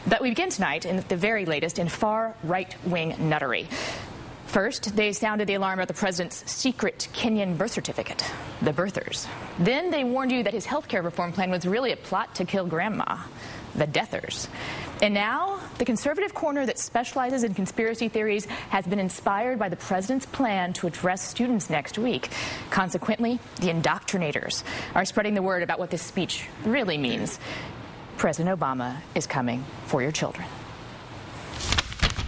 But we begin tonight in the very latest in far right-wing nuttery. First, they sounded the alarm about the president's secret Kenyan birth certificate, the birthers. Then they warned you that his health care reform plan was really a plot to kill grandma, the deathers. And now, the conservative corner that specializes in conspiracy theories has been inspired by the president's plan to address students next week. Consequently, the indoctrinators are spreading the word about what this speech really means. President Obama is coming for your children.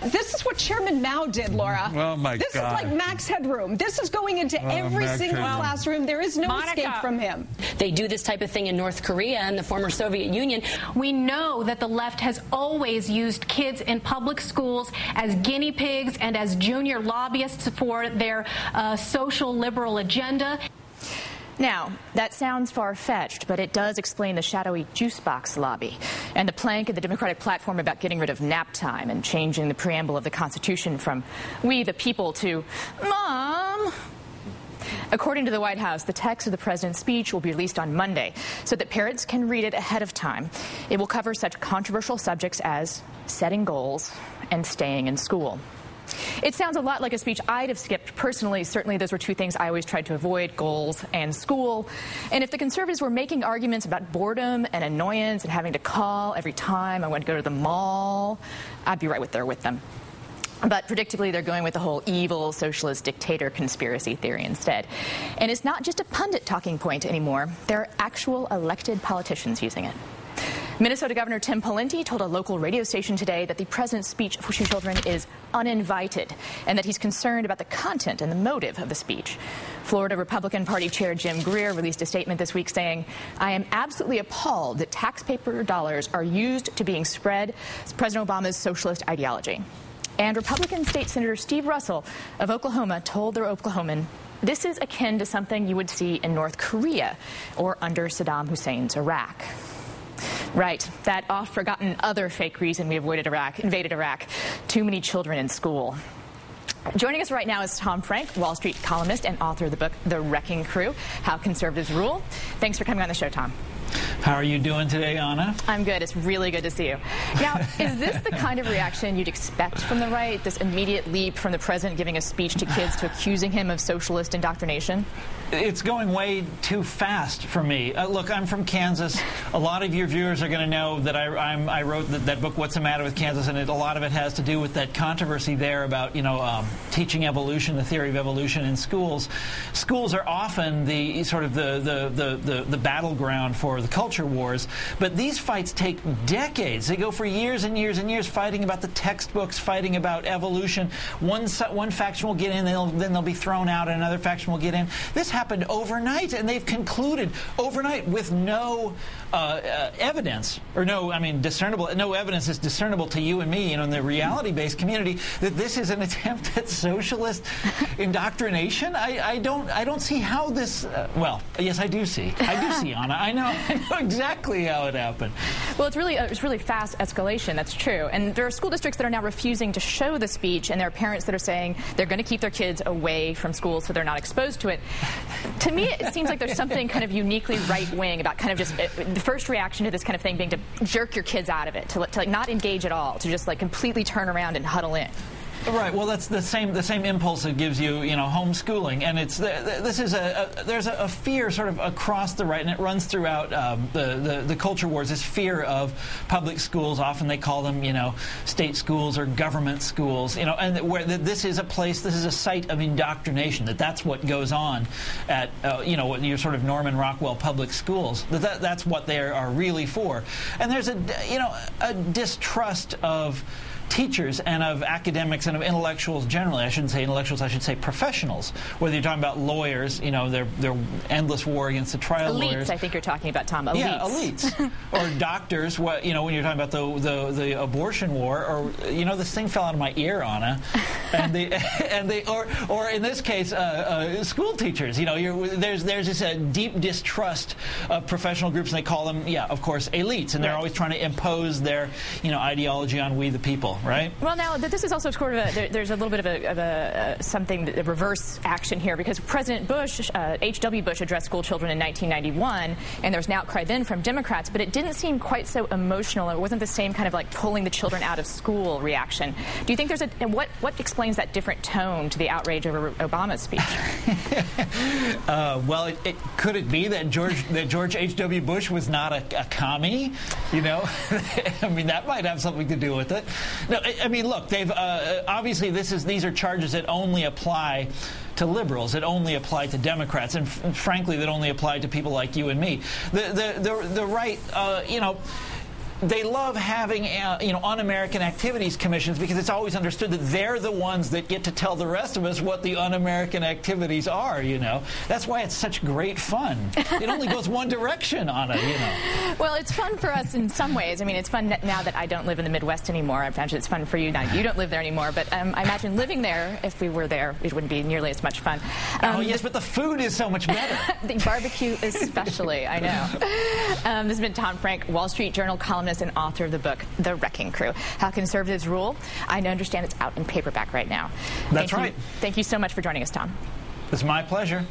This is what Chairman Mao did, Laura. Oh, my this God. This is like Max Headroom. This is going into every single classroom. There is no escape from him. They do this type of thing in North Korea and the former Soviet Union. We know that the left has always used kids in public schools as guinea pigs and as junior lobbyists for their social liberal agenda. Now, that sounds far-fetched, but it does explain the shadowy juice box lobby and the plank of the Democratic platform about getting rid of nap time and changing the preamble of the Constitution from "we the people" to "Mom." According to the White House, the text of the president's speech will be released on Monday so that parents can read it ahead of time. It will cover such controversial subjects as setting goals and staying in school. It sounds a lot like a speech I'd have skipped personally. Certainly those were two things I always tried to avoid, goals and school. And if the conservatives were making arguments about boredom and annoyance and having to call every time I went to go to the mall, I'd be right there with them. But predictably, they're going with the whole evil socialist dictator conspiracy theory instead. And it's not just a pundit talking point anymore. There are actual elected politicians using it. Minnesota Governor Tim Pawlenty told a local radio station today that the president's speech for children is uninvited and that he's concerned about the content and the motive of the speech. Florida Republican Party Chair Jim Greer released a statement this week saying, "I am absolutely appalled that taxpayer dollars are used to being spread President Obama's socialist ideology." And Republican State Senator Steve Russell of Oklahoma told the Oklahoman, "This is akin to something you would see in North Korea or under Saddam Hussein's Iraq." Right, that oft-forgotten other fake reason we invaded Iraq, too many children in school. Joining us right now is Tom Frank, Wall Street columnist and author of the book The Wrecking Crew, How Conservatives Rule. Thanks for coming on the show, Tom. How are you doing today, Anna? I'm good. It's really good to see you. Now, is this the kind of reaction you'd expect from the right, this immediate leap from the president giving a speech to kids to accusing him of socialist indoctrination? It's going way too fast for me. Look, I'm from Kansas. A lot of your viewers are going to know that I wrote that book, What's the Matter with Kansas, and a lot of it has to do with that controversy there about, teaching evolution, the theory of evolution in schools. Schools are often the sort of the battleground for the culture wars, but these fights take decades. They go for years and years and years fighting about the textbooks, fighting about evolution. One faction will get in, then they'll be thrown out, and another faction will get in. This happened overnight, and they've concluded overnight with no evidence, or no evidence is discernible to you and me, in the reality-based community, that this is an attempt at socialist indoctrination. I don't see how this. Well, yes, I do see, Anna. I know exactly how it happened. Well, it's really fast escalation. That's true. And there are school districts that are now refusing to show the speech, and there are parents that are saying they're going to keep their kids away from school so they're not exposed to it. To me, it seems like there's something kind of uniquely right-wing about kind of just the first reaction to this kind of thing being to jerk your kids out of it, to like not engage at all, to just like completely turn around and huddle in. Right. Well, that's the same impulse that gives you, homeschooling, and there's a fear sort of across the right, and it runs throughout the culture wars. This fear of public schools. Often they call them, state schools or government schools. And where this is a site of indoctrination. That's what goes on at your sort of Norman Rockwell public schools. That's what they are really for. And there's a distrust of teachers and of academics and of intellectuals generally. I shouldn't say intellectuals, I should say professionals. Whether you're talking about lawyers, their endless war against the trial lawyers. Elites, I think you're talking about, Tom. Elites. Yeah, elites. Or doctors, when you're talking about the abortion war, or, this thing fell out of my ear, Anna. Or in this case, school teachers. There's this deep distrust of professional groups, and they call them, of course, elites. And they're always trying to impose their, ideology on we the people. liberal, right? Well, now, this is also sort of there's a little bit of a reverse action here, because President Bush, H.W. Bush, addressed school children in 1991, and there was an outcry then from Democrats, but it didn't seem quite so emotional. It wasn't the same kind of like pulling the children out of school reaction. Do you think what explains that different tone to the outrage over Obama's speech? Well, could it be that George H.W. Bush was not a commie? You know, I mean, that might have something to do with it. No, I mean, look, they've obviously these are charges that only apply to liberals. It only applied to Democrats, and frankly, that only applied to people like you and me. The right, you know. They love having, un-American activities commissions, because it's always understood that they're the ones that get to tell the rest of us what the un-American activities are, you know. That's why it's such great fun. It only goes one direction on it, you know. Well, it's fun for us in some ways. I mean, it's fun now that I don't live in the Midwest anymore. I imagine it's fun for you now. You don't live there anymore, but I imagine living there, if we were there, it wouldn't be nearly as much fun. Oh, yes, but the food is so much better. The barbecue especially, I know. This has been Tom Frank, Wall Street Journal columnist and author of the book, The Wrecking Crew, How Conservatives Rule. I understand it's out in paperback right now. That's right. Thank you so much for joining us, Tom. It's my pleasure.